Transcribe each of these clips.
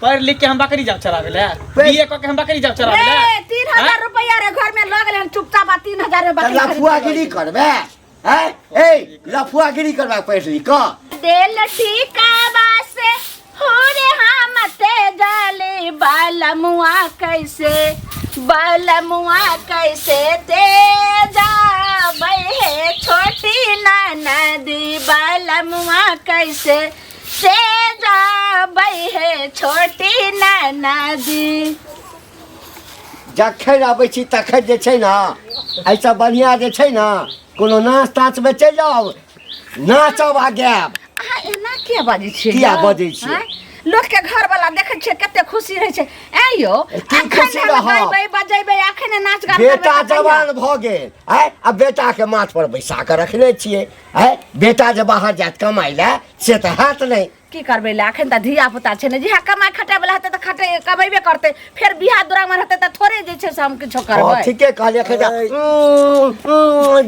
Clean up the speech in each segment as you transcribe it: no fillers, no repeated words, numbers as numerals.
पढ़ लिख के हम बकरी जाओ चरावे ले बीए क के हम बकरी जाओ चरावे ले 3000 रुपया रे घर में लग ले चुपचाप 3000 में बकरी लफुआगिरी करबे हैं ए लफुआगिरी करबा पढ़ लिख क दिल ठिकावा से हो रे हम ते जाले बालमुआ कैसे ते जा है छोटी नदी बालमुआ कैसे ते जा है छोटी नदी जखन आबै छी तखन जे छै ना ऐसा बढ़िया जे छै ना कोनो नाच ताच में चलि जाओ नाचब आ गायब एना किया बाजै छियै किया बाजै छियै लोग के घर वाला देखे छे कते खुशी रहे छे ए यो खुशी गाइबै बजेबै अखने नाच गान बेटा जवान भ गेल है अब बेटा के माथ पर बैसा के रखने छियै है बेटा जे बाहर जात कमाई ले से त हाथ नहीं की करबै ले अखन त धिया पुता छै ने जे कमाई खटे वाला हते त खटे कमाइबे करते फिर बियाह दुरा में रहते त थोड़े जे छै से हम किछो करबै ठीके कहलिए खजा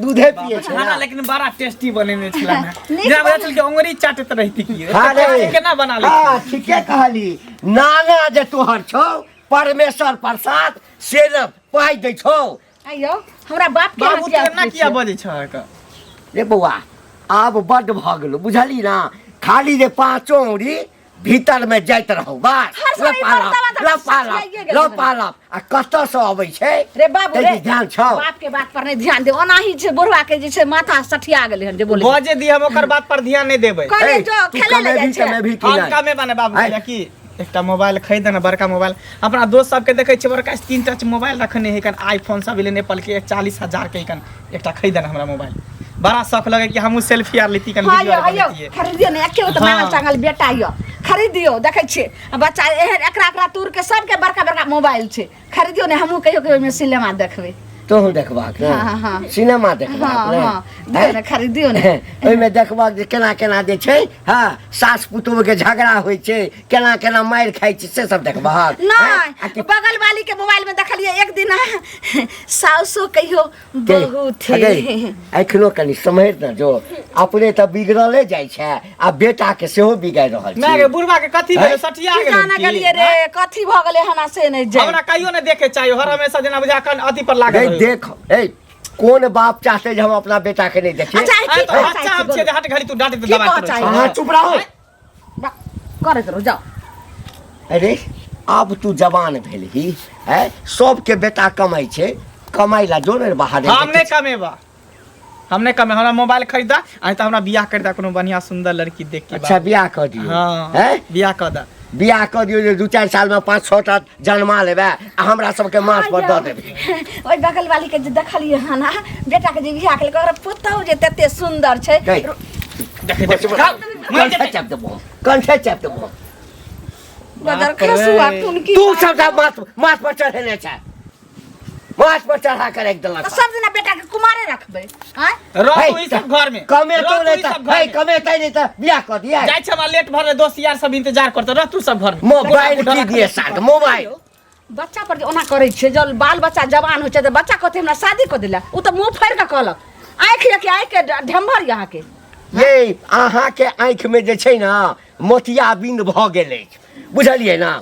दूधे पिए छै खाना लेकिन बड़ा टेस्टी बनेने छला ना जेना बता चल के अंगुरी चाटत रहती की केना बना ले हां ठीके कहली नाना जे तोहर छौ परमेश्वर प्रसाद से न पाई दै छौ आइयो हमरा बाप के बाबू केना किया बजै छ क रे बौआ आब बड भ गेलो बुझली ना खाली रे पांचों उंगली भीतर में जाइत रहो बस लपाला आ कत से आबै छै रे बाबू रे ध्यान छौ बाप के बात पर नहीं ध्यान दे ओना ही छै बुढ़वा के जे छै माथा सठिया गेलै हन जे बोले बजे दी हम ओकर बात पर ध्यान नहीं देबै कहले जो खेले ले जाइ छै मैं भी हम कामे बने बाबू की एकटा मोबाइल खरीद ना बड़का मोबाइल अपना दोस्त सब के देखै छै बड़का 3 टच मोबाइल रखने है कन आईफोन सब लेने एप्पल के 40000 के कन एकटा खरीद ना हमरा मोबाइल बड़ा शौक लगे कि हमहू सेल्फी आर लेती कन वीडियो आर लेती खरीदियो ने एके त मांगल चांगल बेटा आइयो खरीदियो देखै छी बच्चा एकरा तूर के सब के बड़का बड़का मोबाइल छै खरीदियो ने हमहू कहियो के में सिनेमा देखबै तो देखबाक ने हां सिनेमा देखबाक ने हां खरीदियो ने ओइ में देखबाक जे केना केना जे छै हां सास पुतोह के झगड़ा होय छै केना केना मार खाइ छै से सब देखबाक नहीं बगल वाली के मोबाइल में देखलिए एक दिन सासो कहियो बहुत थे एखनो कनी समझ न जो अपने त बिगड़ले जाय छै आ बेटा के सेहो बिगाड़ रहल छै मैं के बुढ़वा के कथि भेल सटिया गेल गाना गेलिए रे कथि भ गेलै हना से नहीं जाय हमरा कहियो ने देखे चाहिए हर हमेशा जेना बुझा कन अथि पर लागल देख ए कौन बाप चाहते जे हम अपना बेटा के नहीं देखे तो बच्चा हम छे हट घड़ी तू डांटे दबा हां चुप रहो करत रहो जाओ अरे अब तू जवान भेलही है सब के बेटा कमाई छे कमाई ला जो ने बाहर हमने कमेबा हमने कमे हमरा मोबाइल खरीदा आ त हमरा बियाह कर दा कोनो बढ़िया सुंदर लड़की देख के अच्छा बियाह कर दियो हां है बियाह कर दा बियाह कर दियो जे 2-4 साल में 5-6 टा जन्मा लेबे आ हमरा सब के माथ पर द देबे ओइ बगल वाली के जे देखलिए हना बेटा के जे बियाह के ओकरा पुतौ जे तते सुंदर छै देखे कंठे चप दे बदर खसुआ टुनकी तू सब माथ पर चढ़ेने छै माथ पर चढ़ा कर एक दला सब दिन बेटा के कुमारे रखबे हैं रहो ई सब घर में कमे तो नहीं त भाई कमे तै नहीं त बियाह कर दिया जाय छ लेट भर दोस्त यार सब इंतजार करत रह तू सब घर में मोबाइल की दिए साथ मोबाइल बच्चा पर ओना करे छै जब बाल बच्चा जवान हो छै त बच्चा कहते हमरा शादी कर देला उ त मुंह फाड़ के कहलक आंख के ढंभर यहां के ये आहा के आंख में जे छै ना मोतियाबिंद भ गेलै बुझलिए ना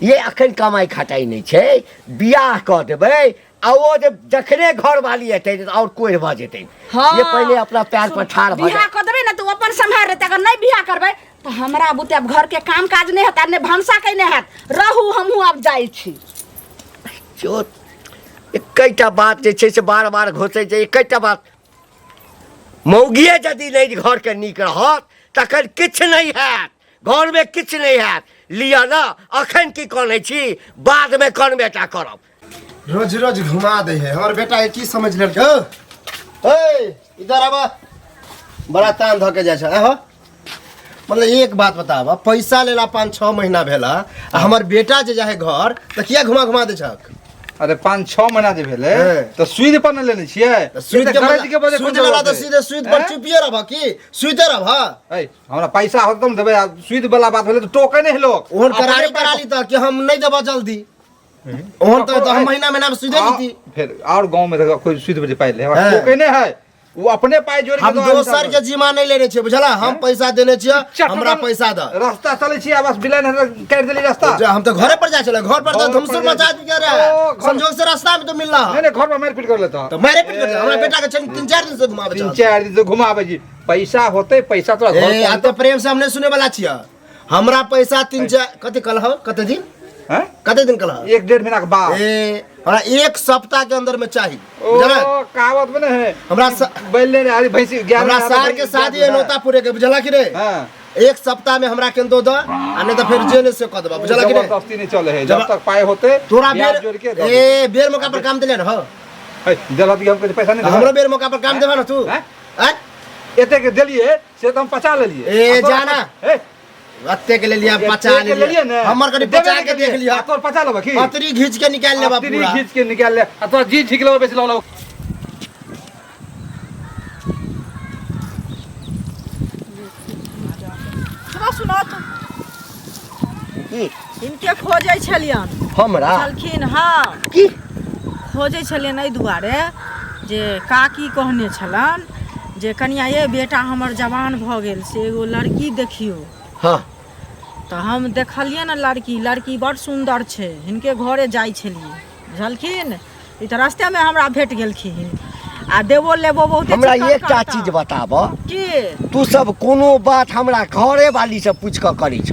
ये अखन कमाई खटाई नहीं छै बियाह कर देबै आ ओ जखने घर वाली एतै और कोई भ जेतै ये पहले अपना पैर पर ठाड़ भ बियाह कर देबै ना तो अपन संभाल रहते अगर नहीं बियाह करबै तो हमरा बुते घर के काम काज नहीं हेत ने भंसा के नहीं हेत रहू हमहू अब जाई छी चोट एकैटा बात जे छै से बार-बार घोषै छै एकैटा बात मौगिए यदि नहीं घर के नीक रहत तखन किछ नहीं हैत घर में किछ नहीं हैत लिया ना अखन की कहै छी बाद में कौन बेटा करब रोज रोज घुमा दे है हमर बेटा की समझ लड़का ए इधर आबा बड़ा तान धके जाय छ हो मतलब एक बात बताबा पैसा लेला 5-6 महीना भेला आ हमर बेटा जे जाय घर त किया घुमा दे छक अरे 5-6 महीना जे भेले तो सुई पर न लेने छिए सुई के बजे सुई लेला त सीधे सुई पर चुपिए रहबा की सुईते रहबा ए हमरा पैसा हो तुम देबे सुई वाला बात भेले तो टोके नहीं लोग ओहन कराली त कि हम नहीं देबा जल्दी ओहन तो हम महीना में सुई दे लीती फिर और गांव में कोई सुई बजे पाइले टोके नहीं है वो अपने पाई जोड़ हम दोसर के जिम्मा नहीं लेने छियै बुझला हम पैसा देने छियै हमरा पैसा द रास्ता चले छी बस बिलन काट देली रास्ता हम तो घरे पर जा चले घर पर तो हमसे मचा दी क्या रे संजोग से रास्ता में तो मिल रहा नहीं घर में मार पीट कर लेता तो मेरे पीट कर हमरा बेटा के 3-4 दिन से घुमावे 3-4 दिन से घुमावे जी पैसा होते पैसा तो ए आ तो प्रेम से हमने सुने वाला छियै हमरा पैसा 3-4 कते कल हो कते दिन हैं कते दिन कल हो 1-1.5 महीना के बाद ए हमरा 1 सप्ताह के अंदर में चाहिए ओ बुझला कहावत में है हमरा बैल लेने हरी भैंसी 11 हमरा सार के शादी है नोता पूरे के बुझला कि रे हां 1 सप्ताह में हमरा के दो आ नहीं तो फिर जेल से कह देबा बुझला कि रे जबरदस्ती नहीं चले है जब तक पाए होते तोरा ब्याज जोड़ के बेर ए बेर मौका पर काम देले न हो जल्दी हम कुछ पैसा नहीं दे हमरो बेर मौका पर काम देबा न तू हैं? हैं? एते के देलिए से तो हम पचा लेलिए ए जाना अत्ते के ले लिया पचा के ले लिए ना हमर कनी पचा के देख लिया तोर पचा लेबा की पतरी घींच के निकाल लेबा पतरी पूरा खींच के निकाल ले आ तो जी ठीक लेबा बेच लो सुनो की इनके खोजै छलियन हमरा छलखिन हाँ की खोजै छलियन एहि दुआरे जे काकी कहने छलन जे कनिया ये बेटा हमर जवान भऽ गेल से एगो लड़की देखियो हां तऽ हम देखलियै ने लड़की बड़ सुन्दर छै हिनके घरे जाइ छलियै बुझलखिन ई तऽ रास्तेमे हमरा भेट गेलखिन आ देबो लेबो बहुत हमरा एकटा चीज बताब की तू सब कोनो बात हमरा घरे वाली से पूछ के करी छ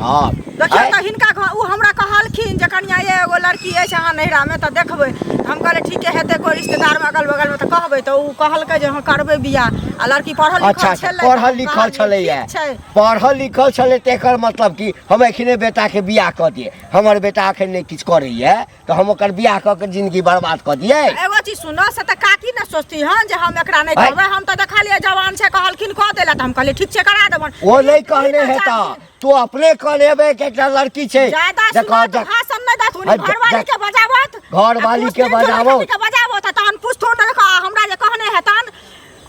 देखियौ तऽ हिनका उ हमरा कहलखिन जे कनिया ये एगो लड़की अछि अहाँ नैहरामे तऽ देखबै हम कहलियै ठीके हेतै कोइ रिश्तेदारमे अगल बगलमे तऽ कहबै तऽ उ कहलकै जे हाँ करबै बियाह आ लड़की पढ़ल अच्छा लिखल छलै पढ़ल लिखल छलैया पढ़ल लिखल छलै तेकर मतलब कि हम एखने बेटा के बियाह कऽ दिए हमर बेटा एखन नहि किछु करैया तऽ हम ओकर बियाह कऽ के जिंदगी बर्बाद कऽ दिए एगो चीज सुनो से तऽ काकी ने सोचती हँ जे हम एकरा नहि करबै हम तऽ देखलियै जवान छै कहलखिन कऽ देला तऽ हम कहलियै ठीक छै करा देबन वो नहीं कहने हेता तू अपने कहलेबे कि एकटा लड़की छै ज्यादा सुनो तऽ भाषण नहि दे तू घरवाली के बजावत घरवाली के बजावत तऽ तहन पूछथुन तऽ हमरा जे कहने हेतन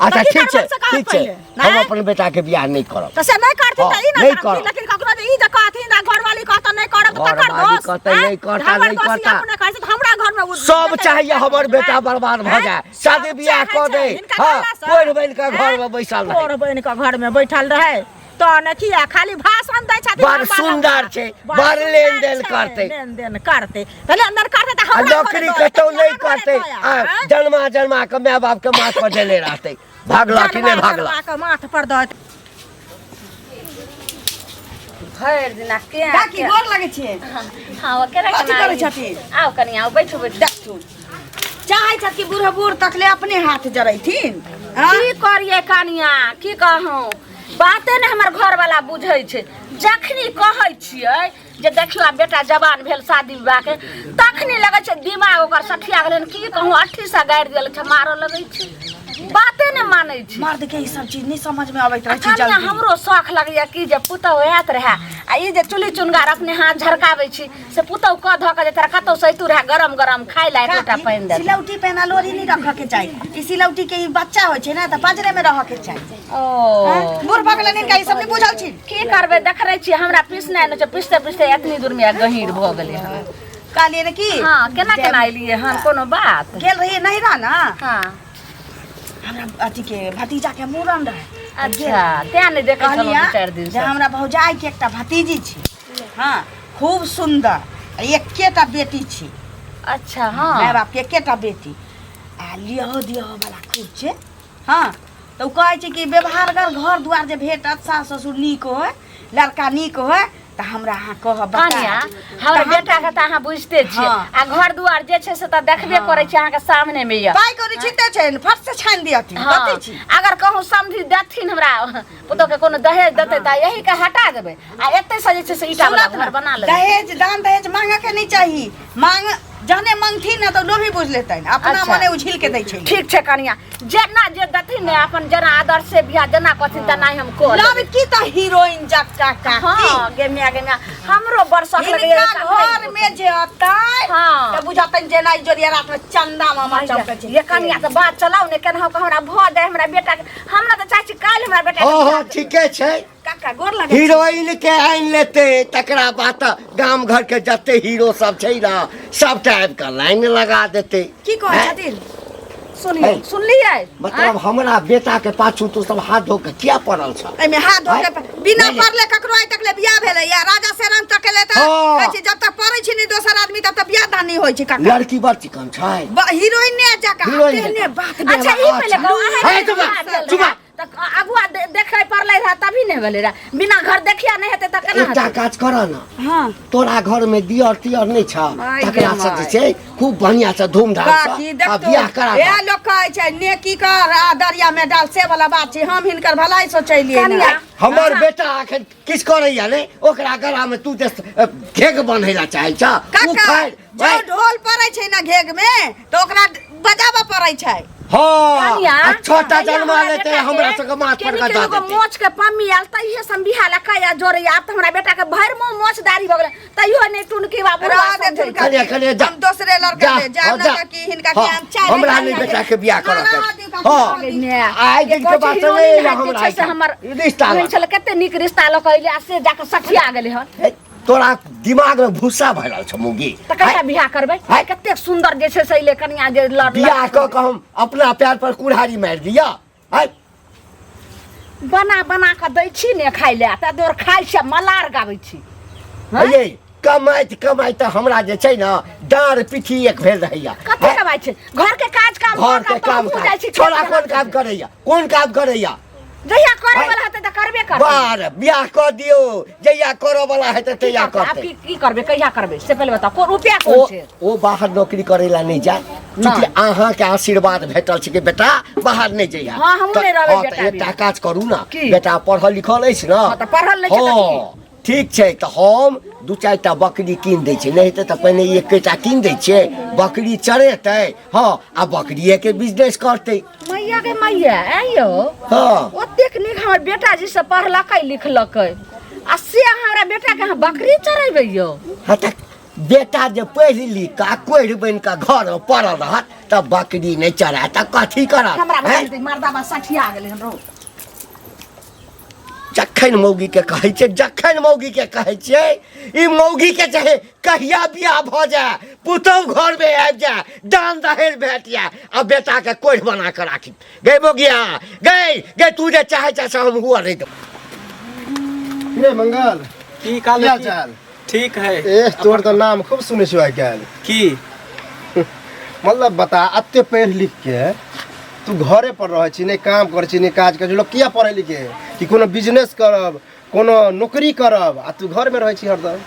अच्छा ठीक छै हम अपन बेटा के बियाह नहीं करब तऽ से नहीं करती तऽ ई नहीं ना करब। लेकिन ककरो जे ई जे कहथिन ना घरवाली कहत नहीं करब तऽ कर घरवाली दो कहतै नहीं करता नहीं करता अपने कहै छै तऽ हमरा घर में सब चाहिए हमर बेटा बर्बाद भ जाए शादी बियाह कऽ दे हां कोई बन के घर में बैसल रहे और बहन के घर में बैठल रहे तो ने किया खाली भाषण दै छथिन बड़ सुंदर छै बड़ लेन देन करते पहले अंदर करते तऽ आ हमरा नौकरी कतौ नहीं करते जन्मा के माय बाप के माथ पर देले रहते भागला कि नहीं भागला के माथ पर दत भर दिना के काकी गोर लागै छै हां केरा कथी करै छथिन आओ कनी आओ बैठो देखू चाहै छथि कि बूढ़ बूढ़ तकले अपने हाथ जरैथिन की करिए कनिया की कहूं बाते ने हमर घर वाला बुझै छै जखनी कहै छियै जे देखियो बेटा जवान भेल शादी विवाह के तखनी लगै छै दिमाग ओकर सठिया गेलै की कहूं 80 सा गाड़ि देल छै मारो लगै छै बाते ने मानै छै मर्द के ई सब चीज नहीं समझ में आबैत रहै छै कनिया जल्दी हमरो शौक लगैया कि जे पुतौ हैत रहे आ ई जे चुली चुनगार अपने हाथ झरकाबै छी से पुतौ क ध के जे तोरा कतौ सैतू रहे गरम गरम खाइ ला एकटा पानि दे सिलौटी पे ना लोरी नहीं रख के चाहिए ई सिलौटी के ई बच्चा होय छै ना त पाजरे में रह के चाहिए ओ बूढ़ भगले नहीं का ई सब नहीं बुझल छी की करबै देखै छी हमरा पिसनाइ न छै पिसते पिसते एतनी दूर में गहीर भ गेलै हन कालिए ने की हां केना एलिए हन कोनो बात गेल रही नहीं रहा ना हां हमरा अथी के भतीजा के मूड़न रहे अच्छा त्या नहीं देखै छलौ कहलिया 2-4 दिन जे से हमरा भौजाई के एकटा भतीजी छी हां खूब सुंदर एकेटा बेटी छी अच्छा हां माय बाप के एकेटा बेटी आ लियो दियो वाला खूब छै हां तो कहै छै कि व्यवहारगर घर दुआर जे भेटत सास ससुर नीक होय लड़का नीक होय त हमरा अहाँ कहब कनिया हमर बेटा के त अहाँ बुझते छियै आ घर दुआर जे छै से त देखबे करै छी अहाँ के सामने में ये पाई करी छिते छै फट से छान दियथि कथि छी अगर कहूँ समझी देथिन हमरा पुतो के कोनो दहेज देतै त यही के हटा देबै आ एते से जे छै से ईटा वाला घर बना लेबै दहेज दान दहेज मांगे के नहीं चाहिए मांग जहने मांगथिन ना तो लोभी बुझ लेतै अपना अच्छा। मने उझिल के दै छै ठीक छै कनिया जेना जे देथिन ने अपन जेना आदर्श से बियाह जेना कहथिन तेना हम को लव की त हीरोइन जक्का का हां गेमिया हमरो बरसक लगे घर में जे अतै हां त बुझतन जेना जोरिया रात में चंदा मामा चमके छै ये कनिया त बात चलाउ ने केना हमरा भ जाय हमरा बेटा के हमरा त चाची काल हमरा बेटा हां ठीके छै काका गोर लगे हीरोइन के आइन लेते तकरा बात गांव घर के जते हीरो सब छै ना सबटा आबि के लाइन लगा देते की कहै छथिन सुनिए है। सुनलिए मतलब हमरा बेटा के पाछू तू सब हाथ धो के किया पड़ल छ एमे हाथ धो के बिना नहीं, नहीं। पढ़ले ककरो आइ तक ले बियाह भेलै या राजा सेरन तक ले त हाँ। कहै छी जब तक पढ़ै छी नहीं दोसर आदमी तब तक बियाह दान नहीं होय छै काका लड़की बड़ चिकन छै हीरोइन ने जका हीरोइन तेहने जकाँ। बात अच्छा ई पहले कहू है, चुप। तक अगुआ देखे पड़ले रहा तभी नहीं भेले रहा बिना घर देखिया नहीं हेते त केना एकटा काज कर न हां तोरा घर में दियर तियर नहीं छ माय तकरा गे से माय। जे छै खूब बढ़िया से धूमधाम बाकी से देख आ तो बियाह करा ए लोग कहै छै नेकी कर आ दरिया में डाल से वाला बात छै हम हिनकर भलाई सोचैलिए कनिया। ना हमर बेटा अखन किछ करैया ने ओकरा गला में तू जे घेग बन्हैला चाहै छ उ काका खाइ जो ढोल पड़ै छै ना घेग में तो ओकरा बजाबा पड़ै छै हां कनिया, आ छोटा कनिया जन्मा हमरा लेते बेटा हमरा के सबके माथ पर केनी का केनी गो देते मोच के पम्मी आल तइहे सम बिहाला काया जोरे अब त हमरा बेटा के भर मुंह मोच दाढ़ी भ गेले तइयो नै टुनकी बाबू रह दे तू कनिया, कनिया, जा। हम दूसरे लड़का ले जा हाँ, ना जा। कि हिनका हाँ, के हम चाहे हमरा नहीं बेटा के बियाह करत हाँ, है। हाँ, हाँ आइ दिन के बात नहीं है हमरा से हमर रिश्ता होइल छल कते निक रिश्ता ल कइले आ से जाके सठिया गेले हन है, तोरा दिमाग में भूसा भरल छ मुगी त कहिया बियाह करबै है। कते सुंदर जे छै से ले कनिया जे लड़ बियाह क के हम अपना पैर पर कुल्हाड़ी मार दिया है बना बना के दै छी ने खाइ ले त दोर खाइ से मलार गाबै छी हाँ? ये कमाइत कमाइत हमरा जे छै न डाँर पिठी एक भेल रहैया कते कमाइ छै घर के काज काम घर के काम तो जाइ छी छोरा कोन काम करैया कोन काम करैया जहिया करे वाला हेतै त करबे करबै बार बियाह कर दियो जहिया करऽ वाला हेतै तहिया आप करतै की करबे कहिया करबे से पहले बताओ को रुपया ओ कोन छै ओ बाहर नौकरी करे ला नहीं जाए क्योंकि अहाँ के आशीर्वाद भेटल छै कि बेटा बाहर नहीं जइया हाँ, हमहूँ नहीं रहबै बेटा एकटा बिना। काज करू ना की? बेटा पढ़ल लिखल अछि ना हाँ, तऽ पढ़ल नहि छै तऽ हाँ, ठीक छै तऽ हम दू चारिटा बकरी कीन दै छियै नहीं हेतै तऽ पहिने एकेटा कीन दै छियै बकरी चरेतै हाँ आ बकरिए के बिजनेस करतै मैया के मैया आइयो हाँ ओतेक निक हमर बेटा जी से पढ़लकै लिखलकै आ से हमरा बेटा के अहाँ बकरी चरेबै यो हाँ तऽ बेटा जे पढ़ि लिख कऽ कोढ़ि बनि कऽ घर में पड़ल रहत तऽ बकरी नहीं चराए तऽ कथी करत हमरा हैं? बता मर्दाबा सठिया गेलै हन रो जखन मौगी के कहै छै जखन मौगी के कहै छियै ई मौगी के चाहे कहिया बियाह भऽ जाए पुतहु घर में आबि जाए दान दहेज भेट जाए आ बेटा के कोढ़ि बना के राखी गई मौगिया गई तू जे चाहे छै से हम हुआ नहीं दो रे मंगल की क्या काल चाल ठीक है ए तोर तो नाम खूब सुनै छियो आइ काल्हि की मतलब बता अत्ते पढ़ लिख के तू घरे पर रह छी नहीं काम कर छी नहीं काज कर छी लोग किया पढ़े लिखे कि कोनो बिजनेस करब कोनो नौकरी करब आ तू घर में रह छी हरदम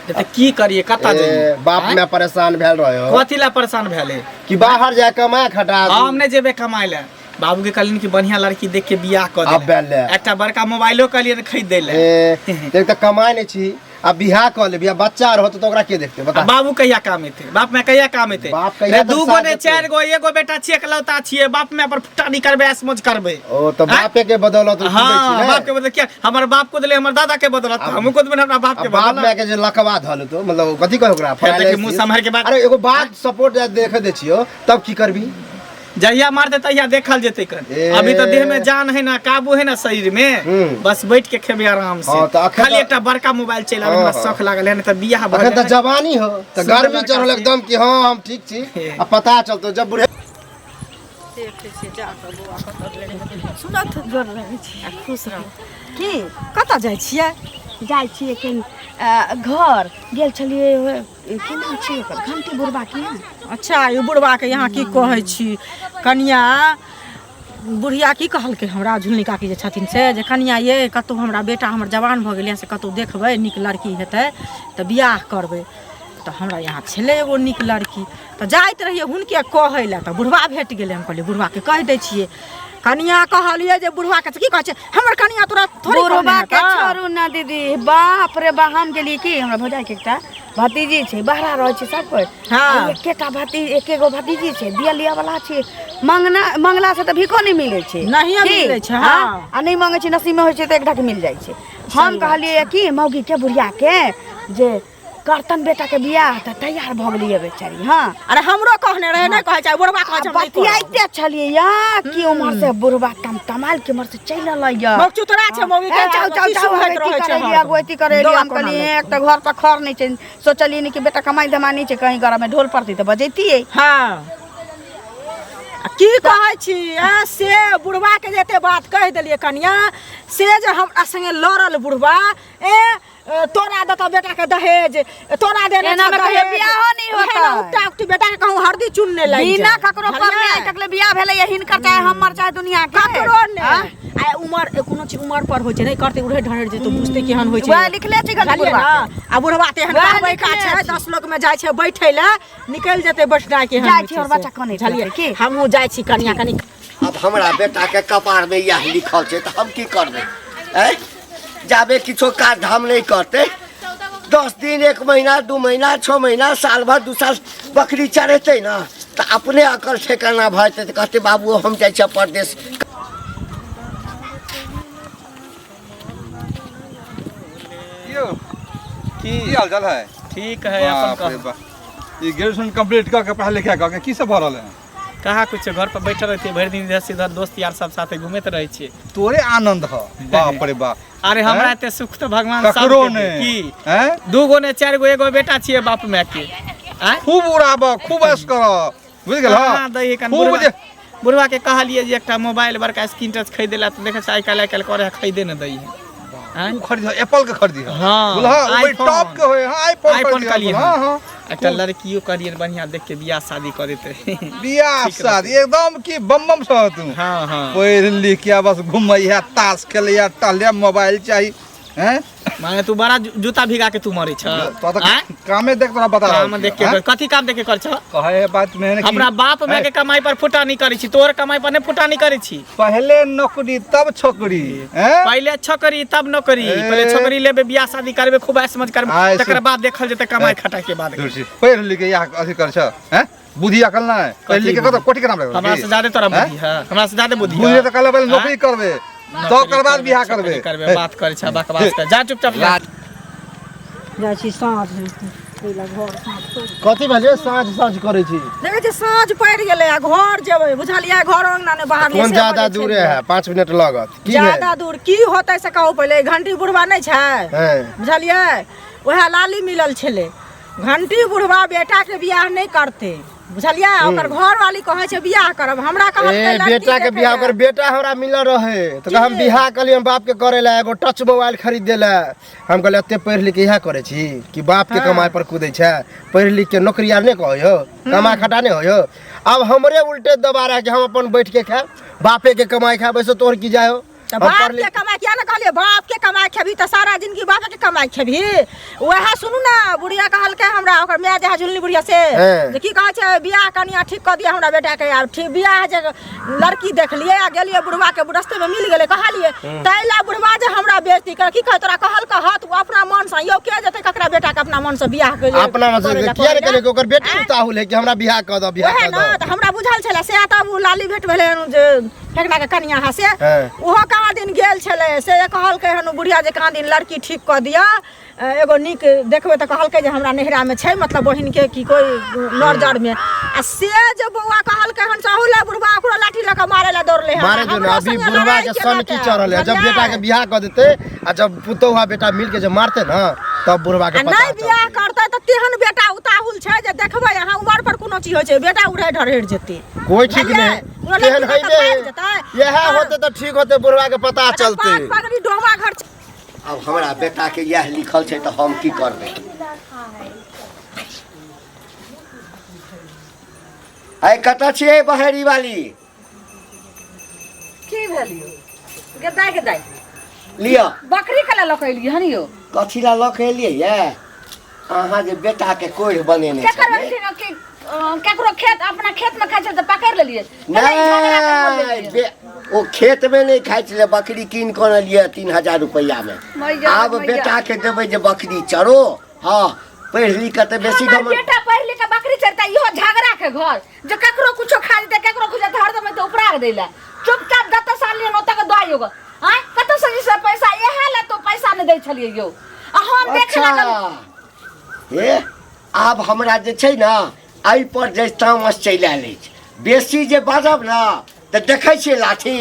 तऽ की करिए कतऽ ए, जाइए बाप में परेशान भेल रहो कथी ला परेशान भेले कि बाहर जाए कमाए खटा दू। हम नहीं जेबे कमाए ले बाबू के कहलिन कि बढ़िया लड़की देख के बियाह कर अब बैल ले। एकटा बड़का मोबाइलो कहलिए खरीद दे ले ए देख त कमाए नहीं छी अब बियाह कर ले बियाह बच्चा रहो तो ओकरा के देखते बता बाबू कहिया काम एते बाप में कहिया काम एते बाप कहिया रे तऽ दू गो साथ ने देतै। चार गो एगो बेटा छिए एकलौता छिए बाप में पर फुटानी करबे ऐसमौज करबे ओ तो बापे के बदौलत तू हाँ बाप के बदले क्या हमारे बाप को दिले हमारे दादा के बदौलत हमको तो अपना बाप के बाप बदौलत में के जे लकवा धल तो मतलब कथी कह ओकरा फिर देखी मुंह संभाल के बात अरे एगो बात सपोर्ट देखे दे छियो तब की करबी जहिया मारते तहिया देखल जेते कर ए। अभी तो देह में जान है ना काबू है ना शरीर में बस बैठ के खेबे आराम से हाँ, तो अखन खाली तो- एकटा बड़का मोबाइल चला हाँ, हमरा हाँ। शौक लागल है ना तो बियाह अखन त भऽ जवानी हो त सुंदर गर्मी लड़का चढ़ल से। एकदम कि हाँ हम ठीक छी हे। अब पता चलतो जब बुढ़े सुनत गोर रहै छी खुश रह की कतऽ जाइ छियै जाइ छियै कनि घर गेल छलियै की नाम छियै ओकर घंटी बुढ़बा की नाम अच्छा ई बुढ़वा के यहाँ की कहै छी कनिया बुढ़िया की कहलकै हमरा झुलनी काकी जे छथिन से जे कनिया ये कतहु हमरा बेटा हमर जवान भऽ गेलै से कतहु देखबै नीक लड़की हेतै तऽ बियाह करबै तऽ हमरा यहाँ छलै एगो नीक लड़की तऽ जाइत रहियै हुनके कहै लए तऽ बुढ़वा भेट गेलै हम कहलियै बुढ़वाके कहि दै छियै कनिया कहलियै जे बुढ़वा के की कहै छै हमर कनिया तोरा थोड़ी बुढ़बा के कहने हेतौ। छोड़ू ना दीदी बाप रे बा हम गेलियै की हमरा भौजाई के एकटा भतीजी छै बाहर रहै छै सब कोई हाँ। एकेटा भतीजी एकेगो भतीजी छै दिया लिया वाला छै मंगला से तऽ भिको नहीं मिलै छै नहिये की? मिलै छै, हाँ। हाँ। आ नहीं मांगे छै नसीब में होइ छै तऽ एकटा के मिल जाइ छै हम कहलियै कि मौगी के बुढ़िया के जे करतन बेटा के बियाह तऽ तैयार भऽ गेलियै बेचारी हाँ अरे हमरो कहने रहे नहीं कहै छै बुढ़वा कहै छै हम नहीं करब। बतियाइते छलियै या कि उमर से बुढ़बा कमाल के उमर से चलि रहलै या मौक चुतरा छै मौगी के चाउ चाउ की चाउ सुहैत रहै छै हरदम। अगुवती करेली दवा हम कोना कहलिए ले। एक तो घर पर खर नहीं छै सोचलिए कि बेटा कमाई धमाई नहीं छै कहीं घर में ढोल पड़ती तो बजैतिए हाँ की कहै छी से बुढ़वा के जेते बात कह देलिए कनिया से जे हमरा संगे लड़ल बुढ़वा तोरा देता बेटा के दहेज तोरा देना एना में कहियो बियाह नहीं होता उठा उठा बेटा के कहूं हरदी चुनने लई बिना ककरो पर नहीं तकले बियाह भेले यहिन करता है हमर चाहे दुनिया के ककरो ने आ उमर कोनो चीज उमर पर होय छै नहीं करते उड़े ढहर जे तो बुझते केहन होय छै वह लिखले छै बुढ़वा आ बुढ़वा तेहन कहबै का छै 10 लोग में जाय छै बैठै ले निकल जेते बैठना के जाय छी और बच्चा कने झलिए की हमहू जाय छी कनिया कनी अब हमरा बेटा के कपार में यह लिखल छै तो हम की करबै जाबे किछो काज धाम नहीं करते 10 दिन 1 महीना 2 महीना 6 महीना साल भर 2 साल बकरी चरेते ना तो अपने अकल ठेकाना भरते तो कहते बाबू हम जाय छै परदेश की हाल चाल है? ठीक है अपन कह ये ग्रेजुएशन कंप्लीट करके पढ़ा लिखा करके की सब भरल है? कहा कुछ घर पर बैठल रहते भर दिन इधर से इधर दोस्त यार सब साथे घूमते रहे छे तोरे आनंद ह बाप रे बाप अरे हमरा एते सुख तो भगवान सब ककरो ने की हैं 2 गो ने 4 गो एगो बेटा छिए बाप में के खूब उड़ाब खूब ऐश कर बुझ गेल हां दही कन बुढ़वा के कहलिए जे एकटा मोबाइल बड़का स्क्रीन टच खरीदेला तो देखे साइ काल करे खरीदे न दई तू खरीद एप्पल के खरीदी हां बोला ओइ टॉप के होय हां आईफोन का लिए हां हां एकटा लड़कियों करियर बढ़िया देख के बियाह शादी करे थे बियाह शादी एकदम की बम बम सह तू हां हां पढ़ लिख के बस घुमैया ताश खेलैया टहलिया मोबाइल चाहिए हैं माने तू बड़ा जूता भिगा के तू मरे छ तो कामे देख तोरा बता काम देख के कथि काम देख के कर छ कहे बात में हमरा बाप में के कमाई पर फुटा नहीं करी छी तोर कमाई पर नहीं फुटा नहीं करी छी पहले नौकरी तब छोकरी हैं पहले छोकरी तब नौकरी पहले छोकरी लेबे बियाह शादी करबे खूब ऐश मज करबे तकर बाद देखल जते कमाई खटा के बाद पढ़ लिख के या अथी कर छ हैं बुद्धि अकल ना है पढ़ लिख के कत कोठी के नाम लगे हमरा से ज्यादा तोरा बुद्धि है हमरा से ज्यादा बुद्धि बुद्धि तो कल पहले नौकरी करबे तो कर बाद बियाह करबे बात करे छ बकवास कर जा चुपचाप जाय छी साँझ पहला घर साँझ कथी भेले साँझ करै छी देखे छी साँझ पड़ गेलै आ घर जेबै बुझलियै घर अंगना ने बाहर कौन ज्यादा दूर है 5 मिनट लागत की ज्यादा दूर की होतै से कहू पहले घंटी बुढ़वा नहीं छै बुझलियै ओहे लाली मिलल छले घंटी बुढ़वा बेटा के बियाह नहीं करते बुझलियै ओकर घर वाली कहै छै बियाह करब हमरा कहत बेटा के बियाह ओकर बेटा हमरा मिलल रहे तो हम बियाह कलिए हम बाप के करे ला एगो टच मोबाइल खरीद देला हम कहले एते पढ़ लिख के इहा करे छी कि बाप के कमाई पर कूदै छै पढ़ लिख के नौकरी आर नहीं कहयो कमा खटा नहीं होयो अब हमरे उल्टे दोबारा के हम अपन बैठ के खाए बापे के कमाई खाए वैसे तोर की जायो बाप के कमाई किया ना कहलिए बाप के कमाई खेबी तो सारा जिंदगी बाप के कमाई खेबी वह सुनू ना बुढ़िया कहल के हमरा ओकर माय जहा झुलनी बुढ़िया से जे की कहै छै बियाह कनिया ठीक कर दिया हमरा बेटा के आब ठीक बियाह जे लड़की देख लिए आ गेलिए बुढ़वा के रास्ते में मिल गेले कहलिए तैला बुढ़वा जे हमरा बेइज्जती कर की कह तोरा कहल का हाथ अपना मन से यो के जते ककरा बेटा के अपना मन से बियाह कर अपना मन से किया करे के ओकर बेटी उताहुल है कि हमरा बियाह कर दो बियाह कर दो त हमरा बुझल छले से तब लाली भेट भेले जे फेकना के कनिया हसे ओहो कहाँ दिन गेल छले से कहल के हनु बुढ़िया जे कहाँ दिन लड़की ठीक कर दिया एगो निक देखबे त कहल के जे हमरा नहिरा में छै मतलब बहिन के की कोई लड़जड़ में आ से जे बौआ कहल के हन चाहुले बुढ़वा ओकरो लाठी लके मारे ला दौड़ले मारे जो ना अभी बुढ़वा के सन की चढ़ल है जब बेटा के बियाह कर देते आ जब पुतौहा बेटा मिल के जब मारते ना तब बुढ़वा के पता नहीं बियाह करते त तेहन बेटा उताहुल छै जे देखबै यहाँ उमर पर कोनो चीज होय छै बेटा उड़े ढरेड़ जेते कोई ठीक नहीं केहन है ने यह होते तो ठीक होते बुढ़वा के पता चलते पगड़ी डोमा घर अब हमरा बेटा के यह लिखल छै तो हम की करबै आइ कत छियै बहेरी वाली की भेलियो गदाई गदाई लिया बकरी कला लकैली हन यो कथी ला लऽ के एलियै ये अहाँ जे बेटा के कोढ़ बनेने केकर केकरो खेत अपना खेत में खाइ छै त पकड़ लेलिए नहीं ओ खेत में नहीं खाइ छले बकरी कीन कर लिए 3000 रुपया में अब बेटा के देबै जे बकरी चरो हाँ पढ़ लिख के बेसी बेटा पढ़ लिख के बकरी चरता इहो झगड़ा के घर जे ककरो कुछो खा जेते ककरो कुछ हरदम तो उपराग देला चुपचाप दत साल लिए नोता के दवाई होगा हां कत से पैसा एहे ला तो पैसा नहीं दै छलिए यो आ हम देख लागल ए आब हमरा जे छै ना आई पर जे तामस चलि आयल अछि बेसी जे बाजब ना त देखै छियै लाठी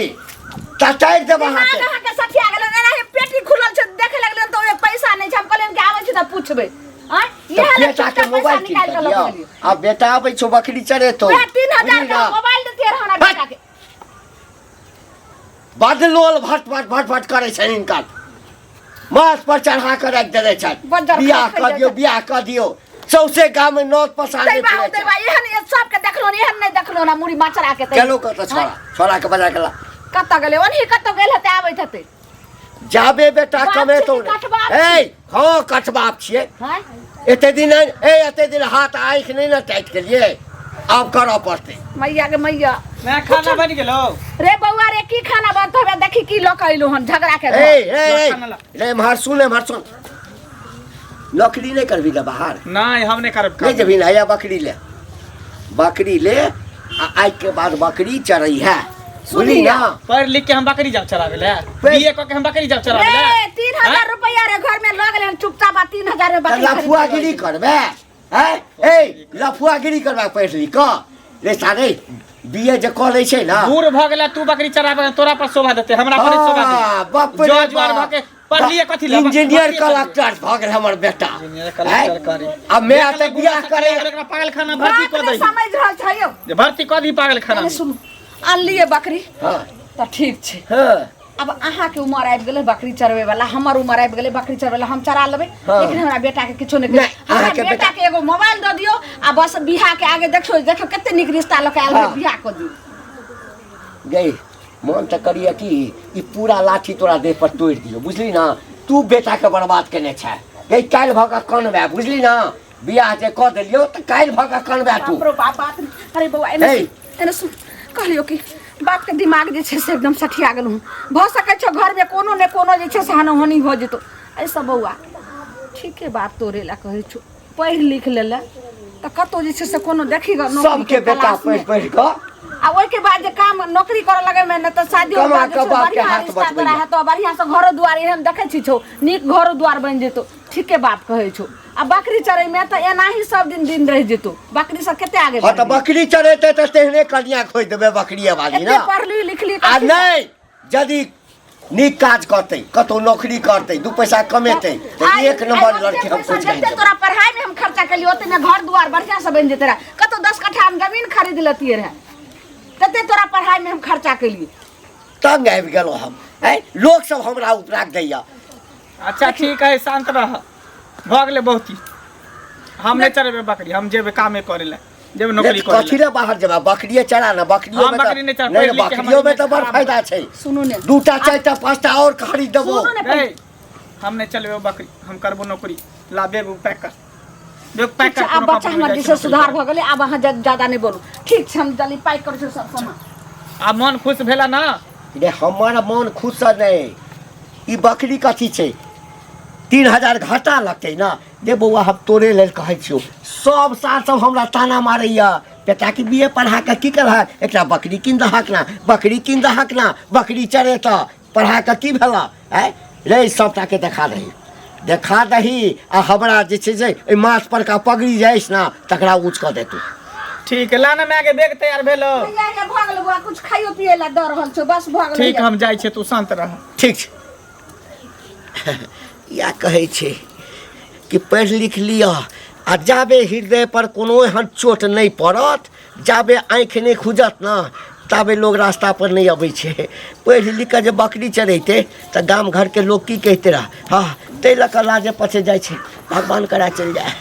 तटाइ देब अहाँ के सठिया गेल ना पेटी खुलल छै देखे लगले तो पैसा नहीं छै हम कहलियन कि आबै छी त पूछबै हां इहे बेटा के मोबाइल निकाल के लऽ अब बेटा आबै छौ बकरी चरे तो 3000 का मोबाइल देते हमरा बड लोल भट करे छै हिनकर माथ पर चढ़ा कर रख देने छै बज्जर बियाह खा कर दियो खा बियाह कर दियो सौसे गांव में नोट पसारे दैबा दैबा एहन सबके देखलो नहीं देखलो ना मुड़ी माचरा के केलो कत छोरा के बजा केला कत गेले ओनही कत गेल हते आबैत हते जाबे बेटा बाप कमे छै तो कि कटबाप ए हां कटबाप छिए हैं एते दिन हाथ आँख नहीं ना टाइट करिए अब करऽ पड़ते मैया के मैया मैं खाना बन गेलो रे बउआ रे की खाना बनत हवे देखी की लोक अइलो हन झगड़ा के रे मार सुन नौकरी नहीं करबी ले बाहर नहीं हम नहीं करब नहीं जबी ना या बकरी ले आज के बाद बकरी चरई है सुनी ना पढ़ लिख के हम बकरी जाब चरावे ले बीए क के हम बकरी जाब चरावे ले रे 3000 रुपया रे घर में लग गेल चुपचाप 3000 में बकरी लफुआगिरी करबे हैं ए लफुआगिरी करबा पढ़ लिख रे सारे बीए जे कऽ लै छै ना बूढ़ भ गेला तू बकरी चरावे तोरा पर शोभा देते हमरा पर शोभा दे बाप रे जो जुआर भ के पढ़ लिए कथि ले इंजीनियर कलेक्टर भ गेल हमर बेटा कलेक्टर करी अब मैं आते बियाह करे एकरा पागल खाना भर्ती क दई समझ रहल छै यौ जे भर्ती क दी पागल खाना सुन आन लिए बकरी हां त ठीक छै हां अब अहाँ के उमर आबि गेले बकरी चरवे वाला हमर उमर आबि गेले बकरी चरवे वाला हम चरा लेबै लेकिन हमरा बेटा के किछो नहीं हमरा बेटा के एगो मोबाइल द दियो आ बस बियाह के आगे देखो कते निक रिश्ता लके आल बियाह क दियो गई मन त करिए कि ई पूरा लाठी तोरा देह पर तोड़ दियो बुझली ना तू बेटा के बर्बाद केने छै गई काल भगा कनबे बुझली ना बियाह जे क देलियो त काल भगा कनबे तू बात अरे बउआ एने सुन कहलियो कि बाप के दिमाग जे छै से एकदम सठिया गेल भ सकै छै घर में कोनो ने कोनो जे छै से हानि हो जेतो ऐसा बउआ ठीके बात तोरे ला कहै छु पढ़ लिख लेले त कतो जे छै से कोनो देखी ग सबके बेटा पढ़ क आ ओइ के बाद जे काम नौकरी करे लगे में न त शादी हो बाद बढ़िया रिश्ता तोरा है तो बढ़िया से घरो दुआर एहन देखै छी छौ नीक घरो दुआर बन जेतो ठीके बात कहै छौ आ बकरी चरै में त एना ही सब दिन रह जेतो बकरी से कते आगे हां त बकरी चरेते त तेहने कन्या खोइ देबे बकरिया वाली ना पढ़ली लिखली आ नहीं यदि नीक काज करते कतो नौकरी करते दू पैसा कमेते त एक नंबर लड़के हम सोच गए तोरा पढ़ाई में हम खर्चा कलियो ओते में घर दुआर बढ़िया से बन जेते रहा कतो 10 कट्ठा हम जमीन खरीद लेतिए रहे तते तोरा पढ़ाई में हम खर्चा कलिए तंग आबि गेलो हम लोग सब हमरा उपराग दैया अच्छा ठीक है शांत रह भ गेले बहुत ही हम नहीं चरेबे बकरी हम जेबे कामे करे ले जेबे नौकरी करे कथि ले बाहर जेबा बकरिए चरा ना बकरियो में बकरी नहीं चरा बकरियो में तो बड़ फायदा छै सुनो ने दूटा चारटा पांचटा और खरीद देबो हम नहीं चलबे बकरी हम करबो नौकरी ला बेग पैक कर बेग पैक कर अब बच्चा हमर जैसे सुधार भ गेले अब अहाँ ज्यादा नहीं बोलू ठीक छै हम जल्दी पैक कर सब सामान आ मन खुश भेला ना रे हमारा मन खुश नहीं ई बकरी कथी छै 3000 घाटा लगते ना दे बउआ हम तोरे लेल कहै छियो सब साथ सब हमरा ताना मारैया बेटा की बीए पढ़ा के की करहा एकटा बकरी किन दहक ना बकरी चरे त पढ़ा के की भेला रे सबटा के देखा दही आ हमरा जे छै से माथ पर का पगड़ी जाइस ना तकरा ऊंच क देतू ठीक है लाना मैं आगे बैग तैयार भेलो या भ गेल बुआ कुछ खाइयो पिए ला द रहल छ बस भ गेल ठीक हम जाय छै तू शांत रह ठीक छै या कहै छै कि पढ़ लिख लिया आ जाबे हृदय पर कोनो एहन चोट नहीं पड़त जाबे आँख नहीं खुजत ना ताबे लोग रास्ता पर नहीं अबै छै पढ़ लिख के जे बकरी चरेते त गाम घर के लोग की कहते रहा हाँ तै लऽ कऽ लाजे पछे जाइ छै भगवान करा चल जाए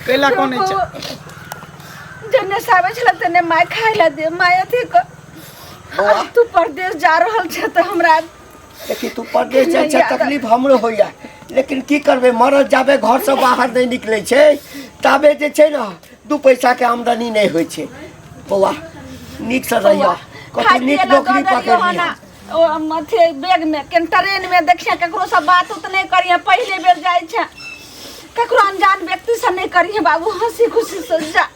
कैला कोन छै जने साबे छल तने माय खाइ ला दे माय अथी क तू परदेश जा रहल छ त हमरा देखी तू परदेश जाइ छै तकलीफ हमरो होइया लेकिन की करबे मरद जाबे घर से बाहर नहीं निकले छै ताबे जे छै ना 2 पैसा के आमदनी नहीं होय छै बौआ नीक से रहिया कतौ नीक नौकरी पकड़ लिया ओ मथे बैग में केन ट्रेन में देखिया ककरो से बात उत नहीं करिए पहले बेर जाय छै ककरो अनजान व्यक्ति से नहीं करिए बाबू हंसी खुशी से जा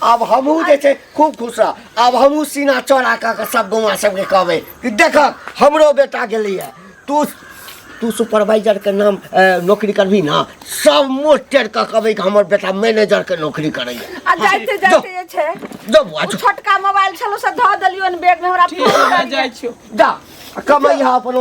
अब हमहू जे छै खूब खुश रह अब हमहू सीना चौड़ा के सब गौवा सबके कहबै कि देख हमरो बेटा गेलैया तू सुपरवाइजर के नाम नौकरी करबी ना सब मोट टेर के कहबै कि हमर बेटा मैनेजर के नौकरी करैया आ जाते जे छै जो बुआ छोटका मोबाइल छलो से ध देलियो बैग में हमरा ठीक है जाय छियो जा कमैया अपन